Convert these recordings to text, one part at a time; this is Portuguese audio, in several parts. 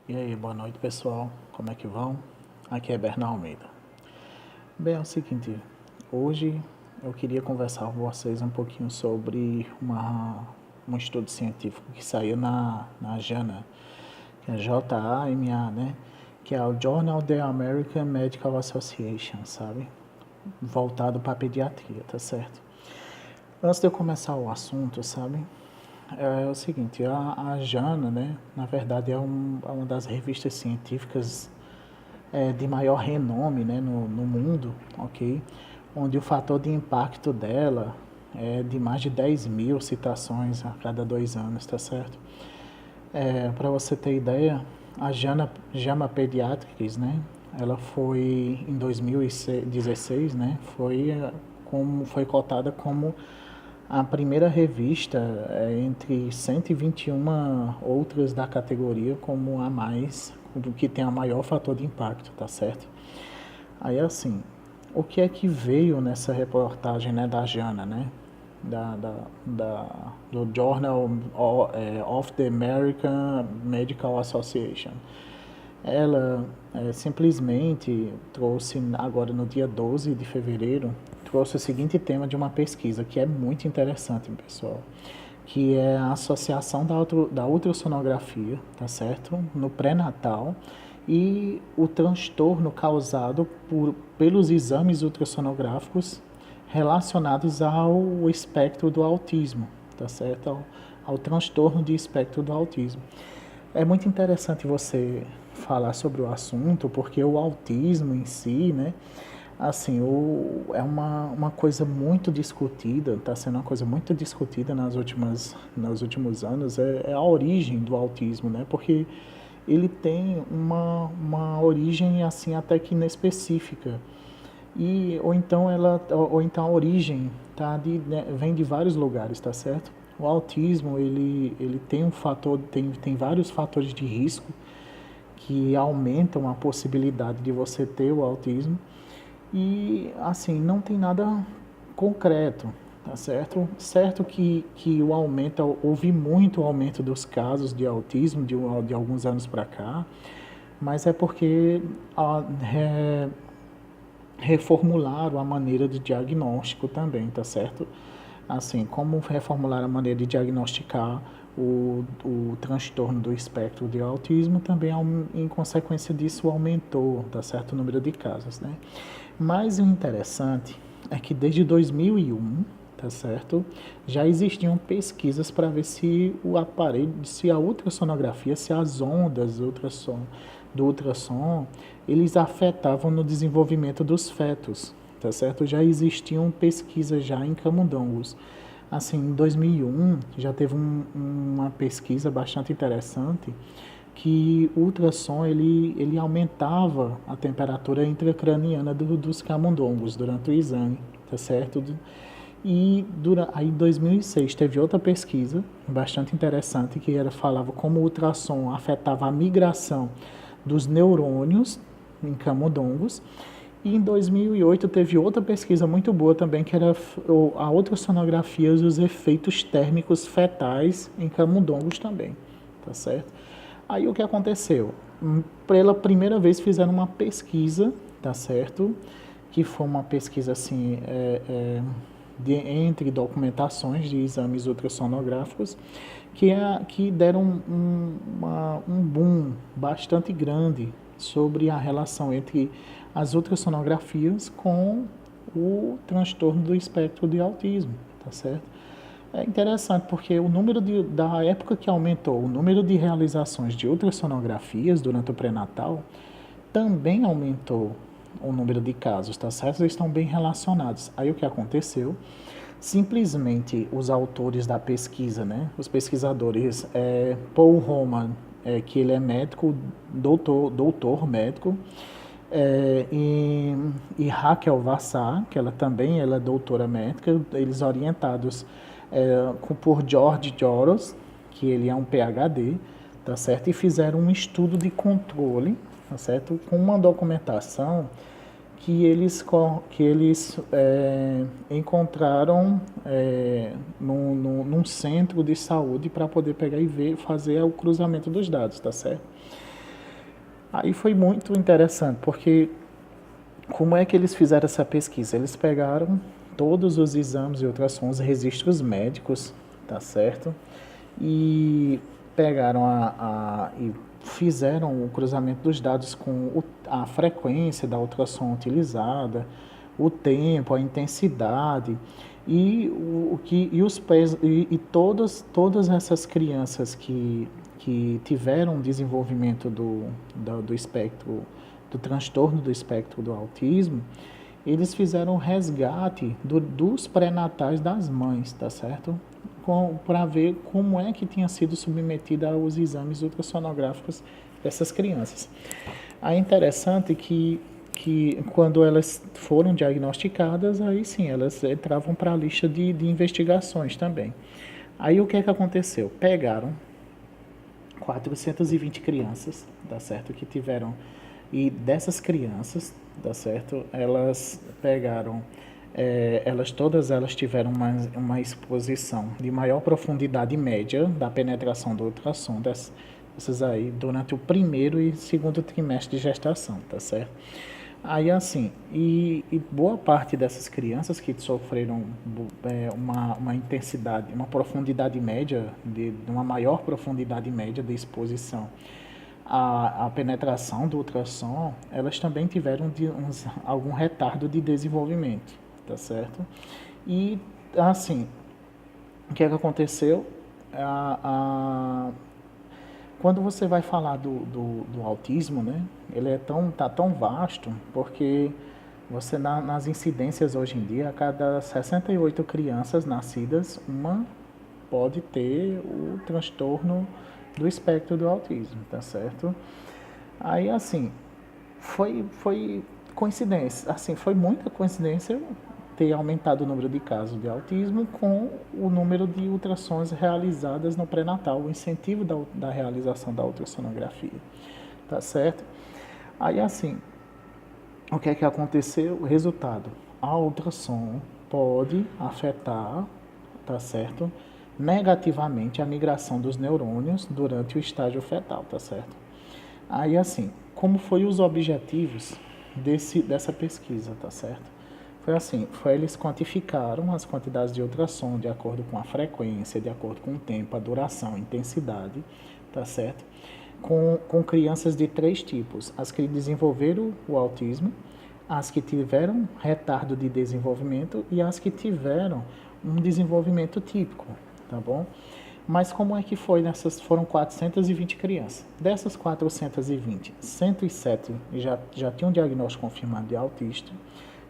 E aí, boa noite pessoal, como é que vão? Aqui é Bernal Almeida. Bem, é o seguinte, hoje eu queria conversar com vocês um pouquinho sobre um estudo científico que saiu na JAMA, que é JAMA, né? Que é o Journal of the American Medical Association, sabe? Voltado para a pediatria, tá certo? Antes de eu começar o assunto, sabe? É o seguinte, a JAMA, né? Na verdade é uma das revistas científicas de maior renome, né, no mundo, ok? Onde o fator de impacto dela é de mais de 10 mil citações a cada 2 anos, tá certo? Para você ter ideia, a JAMA Pediatrics, né, ela foi em 2016, né, foi cotada como a primeira revista entre 121 outras da categoria como a mais, que tem a maior fator de impacto, tá certo? Aí assim, o que é que veio nessa reportagem, né, da Jana, né? Da, da, da, do Journal of the American Medical Association. Ela simplesmente trouxe, agora no dia 12 de fevereiro, trouxe o seguinte tema de uma pesquisa que é muito interessante, pessoal, que é a associação da ultrassonografia, tá certo? No pré-natal e o transtorno causado pelos exames ultrassonográficos relacionados ao espectro do autismo, tá certo? Ao transtorno de espectro do autismo. É muito interessante você falar sobre o assunto, porque o autismo em si, né, assim, é uma coisa muito discutida, está sendo uma coisa muito discutida nos últimos anos, é a origem do autismo, né, porque ele tem uma origem, assim, até que inespecífica, ou então a origem né, vem de vários lugares, tá certo? O autismo, ele tem tem vários fatores de risco que aumentam a possibilidade de você ter o autismo e, assim, não tem nada concreto, tá certo? Certo que houve muito aumento dos casos de autismo de alguns anos para cá, mas é porque reformularam a maneira de diagnóstico também, tá certo? Assim, como reformular a maneira de diagnosticar o transtorno do espectro de autismo, também, em consequência disso, aumentou, tá certo, o número de casos, né? Mas o interessante é que desde 2001, tá certo, já existiam pesquisas para ver se o aparelho, se a ultrassonografia, se as ondas do ultrassom, eles afetavam no desenvolvimento dos fetos, tá certo? Já existiam pesquisas já em camundongos. Assim, em 2001 já teve uma pesquisa bastante interessante que o ultrassom ele aumentava a temperatura intracraniana dos camundongos durante o exame, tá certo? Aí em 2006 teve outra pesquisa bastante interessante que falava como o ultrassom afetava a migração dos neurônios em camundongos. E em 2008 teve outra pesquisa muito boa também, que era a ultrassonografia e os efeitos térmicos fetais em camundongos também, tá certo? Aí o que aconteceu? Pela primeira vez fizeram uma pesquisa, tá certo? Que foi uma pesquisa assim, entre documentações de exames ultrassonográficos, que deram um boom bastante grande sobre a relação entre as ultrassonografias com o transtorno do espectro de autismo, tá certo? É interessante porque da época que aumentou o número de realizações de ultrassonografias durante o pré-natal, também aumentou o número de casos, tá certo? Eles estão bem relacionados. Aí o que aconteceu? Simplesmente os autores da pesquisa, né? Os pesquisadores, Paul Homan, que ele é médico, doutor médico, e Raquel Vassar, que ela é doutora médica, eles orientados por George Joros, que ele é um PhD, tá certo? E fizeram um estudo de controle, tá certo? Com uma documentação que eles encontraram num centro de saúde para poder pegar e fazer o cruzamento dos dados, tá certo? Aí foi muito interessante, porque como é que eles fizeram essa pesquisa? Eles pegaram todos os exames e ultrassons, registros médicos, tá certo? E pegaram e fizeram o cruzamento dos dados com a frequência da ultrassom utilizada, o tempo, a intensidade e todas essas crianças que tiveram desenvolvimento do espectro, do transtorno do espectro do autismo, eles fizeram o resgate dos pré-natais das mães, tá certo? Para ver como é que tinha sido submetida aos exames ultrassonográficos dessas crianças. Aí é interessante que quando elas foram diagnosticadas, aí sim, elas entravam para a lista de investigações também. Aí o que é que aconteceu? Pegaram 420 crianças, tá certo? Que tiveram, e dessas crianças, tá certo? Elas pegaram, todas elas tiveram uma exposição de maior profundidade média da penetração do ultrassom dessas aí durante o primeiro e segundo trimestre de gestação, tá certo? Aí assim, e boa parte dessas crianças que sofreram uma intensidade, uma profundidade média, de uma maior profundidade média de exposição à penetração do ultrassom, elas também tiveram algum retardo de desenvolvimento, tá certo? E assim, o que é que aconteceu? Quando você vai falar do autismo, né, ele tá tão vasto, porque você nas incidências hoje em dia, a cada 68 crianças nascidas, uma pode ter o transtorno do espectro do autismo, tá certo? Aí, assim, foi coincidência, assim, foi muita coincidência ter aumentado o número de casos de autismo com o número de ultrassons realizadas no pré-natal, o incentivo da realização da ultrassonografia, tá certo? Aí, assim, o que é que aconteceu? O resultado, a ultrassom pode afetar, tá certo? Negativamente a migração dos neurônios durante o estágio fetal, tá certo? Aí, assim, como foi os objetivos dessa pesquisa, tá certo? Foi assim, eles quantificaram as quantidades de ultrassom de acordo com a frequência, de acordo com o tempo, a duração, a intensidade, tá certo? Com crianças de 3 tipos, as que desenvolveram o autismo, as que tiveram retardo de desenvolvimento e as que tiveram um desenvolvimento típico, tá bom? Mas como é que foi foram 420 crianças. Dessas 420, 107 já tinham um diagnóstico confirmado de autista,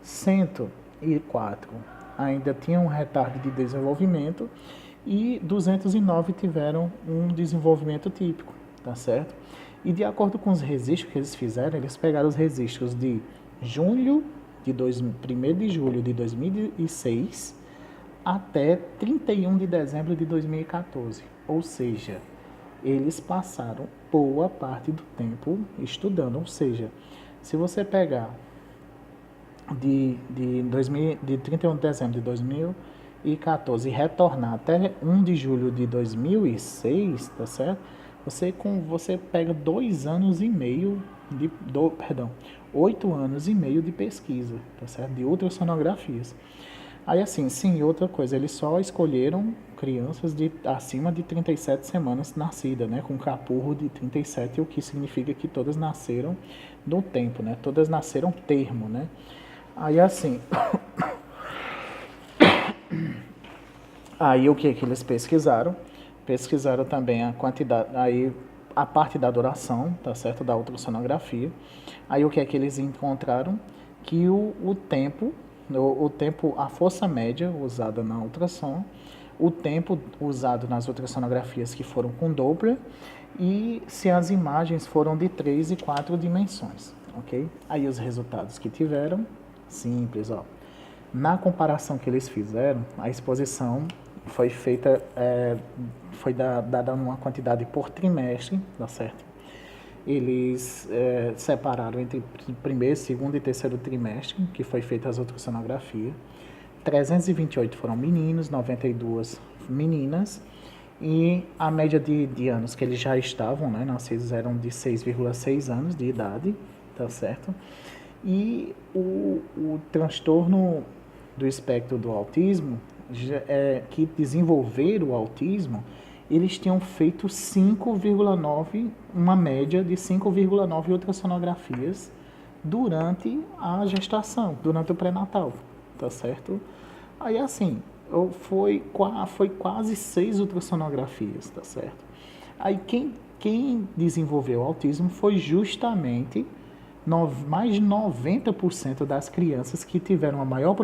104 ainda tinham um retardo de desenvolvimento e 209 tiveram um desenvolvimento típico, tá certo? E de acordo com os registros que eles fizeram, eles pegaram os registros de 1º de julho de 2006 até 31 de dezembro de 2014. Ou seja, eles passaram boa parte do tempo estudando. Ou seja, se você pegar de 31 de dezembro de 2014 e retornar até 1 de julho de 2006, tá certo? Você pega 2 anos e meio perdão, 8 anos e meio de pesquisa, tá certo? De ultrassonografias. Aí assim, sim, outra coisa, eles só escolheram crianças acima de 37 semanas nascidas, né? Com capurro de 37, o que significa que todas nasceram no tempo, né? Todas nasceram termo, né? Aí assim, aí o que eles pesquisaram? Pesquisaram também a quantidade, aí a parte da duração, tá certo? Da ultrassonografia. Aí o que eles encontraram? Que o tempo, a força média usada na ultrassom, o tempo usado nas ultrassonografias que foram com Doppler e se as imagens foram de 3 e 4 dimensões, ok? Aí os resultados que tiveram, simples, ó. Na comparação que eles fizeram, a exposição foi feita, foi dada uma quantidade por trimestre, tá certo? Eles separaram entre primeiro, segundo e terceiro trimestre, que foi feita as ultrassonografias. 328 foram meninos, 92 meninas, E a média de anos que eles já estavam, né, nascidos eram de 6,6 anos de idade, tá certo? E o transtorno do espectro do autismo, que desenvolveram o autismo, eles tinham feito 5,9, uma média de 5,9 ultrassonografias durante a gestação, durante o pré-natal, tá certo? Aí assim, foi quase 6 ultrassonografias, tá certo? Aí quem desenvolveu o autismo foi justamente mais de 90% das crianças que tiveram a maior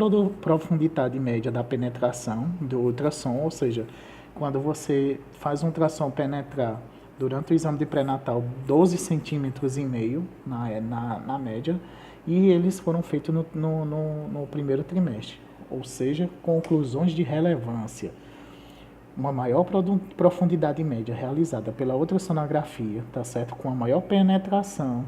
profundidade média da penetração do ultrassom, ou seja, quando você faz um ultrassom penetrar durante o exame de pré-natal 12 centímetros e meio na média, e eles foram feitos no primeiro trimestre, ou seja, conclusões de relevância. Uma maior profundidade média realizada pela ultrassonografia, tá certo? Com a maior penetração,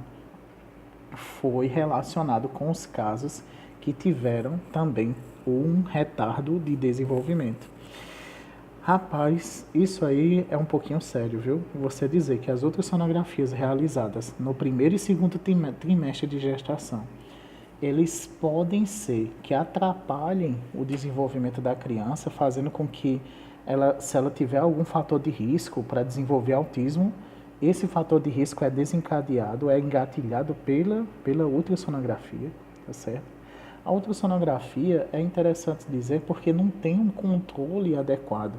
foi relacionado com os casos que tiveram também um retardo de desenvolvimento. Rapaz, isso aí é um pouquinho sério, viu? Você dizer que as ultrassonografias realizadas no primeiro e segundo trimestre de gestação, eles podem ser que atrapalhem o desenvolvimento da criança, fazendo com que se ela tiver algum fator de risco para desenvolver autismo, esse fator de risco é desencadeado, é engatilhado pela ultrassonografia, tá certo? A ultrassonografia é interessante dizer porque não tem um controle adequado.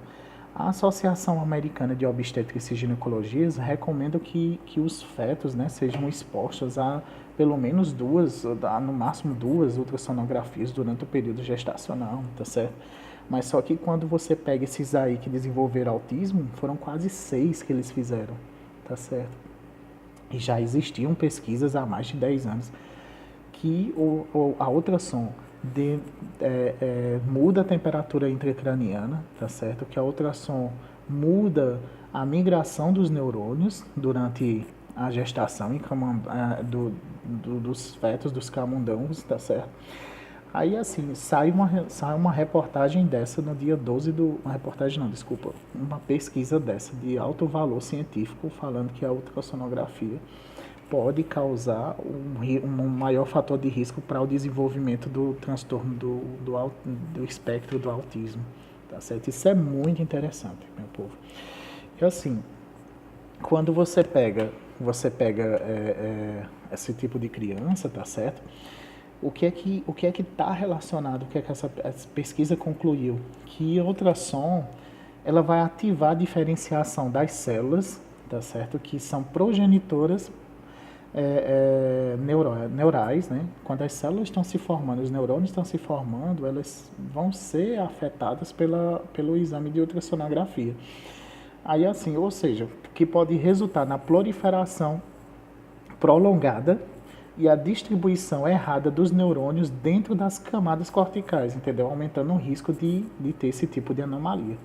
A Associação Americana de Obstetrícia e Ginecologia recomenda que os fetos, né, sejam expostos a pelo menos no máximo duas ultrassonografias durante o período gestacional, tá certo? Mas só que quando você pega esses aí que desenvolveram autismo, foram quase 6 que eles fizeram, tá certo? E já existiam pesquisas há mais de 10 anos que a ultrassom muda a temperatura intracraniana, tá certo? Que a ultrassom muda a migração dos neurônios durante a gestação dos fetos, dos camundongos, tá certo? Aí, assim, sai uma reportagem dessa no dia 12 do... Uma reportagem não, desculpa. Uma pesquisa dessa de alto valor científico falando que a ultrassonografia pode causar um maior fator de risco para o desenvolvimento do transtorno do espectro do autismo, tá certo? Isso é muito interessante, meu povo. E assim, quando você pega esse tipo de criança, tá certo? O que é que está relacionado, o que é que essa pesquisa concluiu? Que a ultrassom, ela vai ativar a diferenciação das células, tá certo? Que são progenitoras neurais, né? Quando as células estão se formando, os neurônios estão se formando, elas vão ser afetadas pelo exame de ultrassonografia. Aí assim, ou seja, que pode resultar na proliferação prolongada e a distribuição errada dos neurônios dentro das camadas corticais, entendeu? Aumentando o risco de ter esse tipo de anomalia,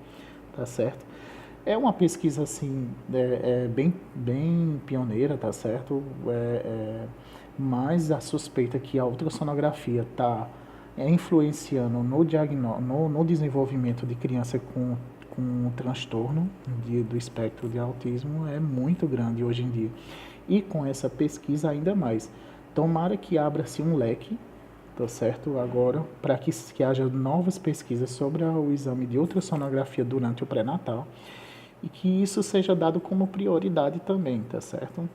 tá certo? É uma pesquisa, assim, bem pioneira, tá certo? Mas a suspeita que a ultrassonografia está influenciando no desenvolvimento de criança com transtorno do espectro de autismo é muito grande hoje em dia. E com essa pesquisa ainda mais. Tomara que abra-se um leque, tá certo? Agora, para que haja novas pesquisas sobre o exame de ultrassonografia durante o pré-natal e que isso seja dado como prioridade também, tá certo?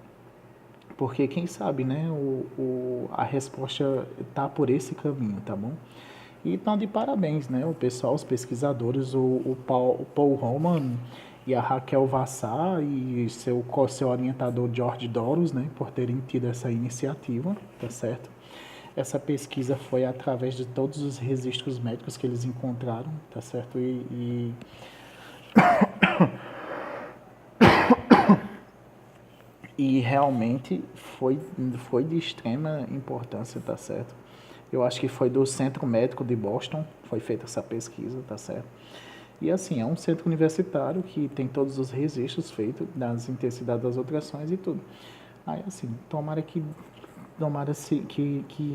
Porque quem sabe, né, a resposta está por esse caminho, tá bom? E estão de parabéns, né, o pessoal, os pesquisadores, o Paul Roman e a Raquel Vassar e seu orientador George Doros, né, por terem tido essa iniciativa, tá certo? Essa pesquisa foi através de todos os registros médicos que eles encontraram, tá certo? E realmente foi de extrema importância, tá certo? Eu acho que foi do Centro Médico de Boston, foi feita essa pesquisa, tá certo? E assim, é um centro universitário que tem todos os registros feitos das intensidades das ultrassons e tudo. Aí assim, tomara que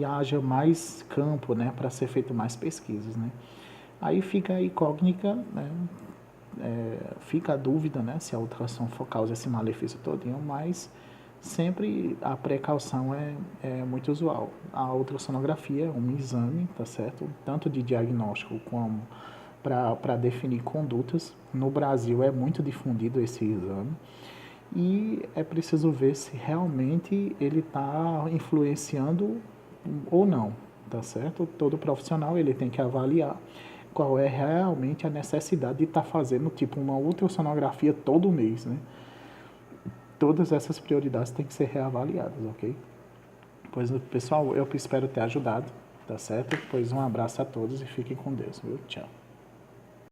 haja mais campo, né, para ser feito mais pesquisas, né? Aí fica a incógnita, né, fica a dúvida, né, se a ultrassom causa esse malefício todinho, mas sempre a precaução é muito usual. A ultrassonografia é um exame, tá certo? Tanto de diagnóstico como para definir condutas. No Brasil é muito difundido esse exame e é preciso ver se realmente ele está influenciando ou não, tá certo? Todo profissional ele tem que avaliar qual é realmente a necessidade de estar fazendo tipo uma ultrassonografia todo mês, né? Todas essas prioridades têm que ser reavaliadas, ok? Pois, pessoal, eu espero ter ajudado, tá certo? Pois um abraço a todos e fiquem com Deus, viu? Tchau.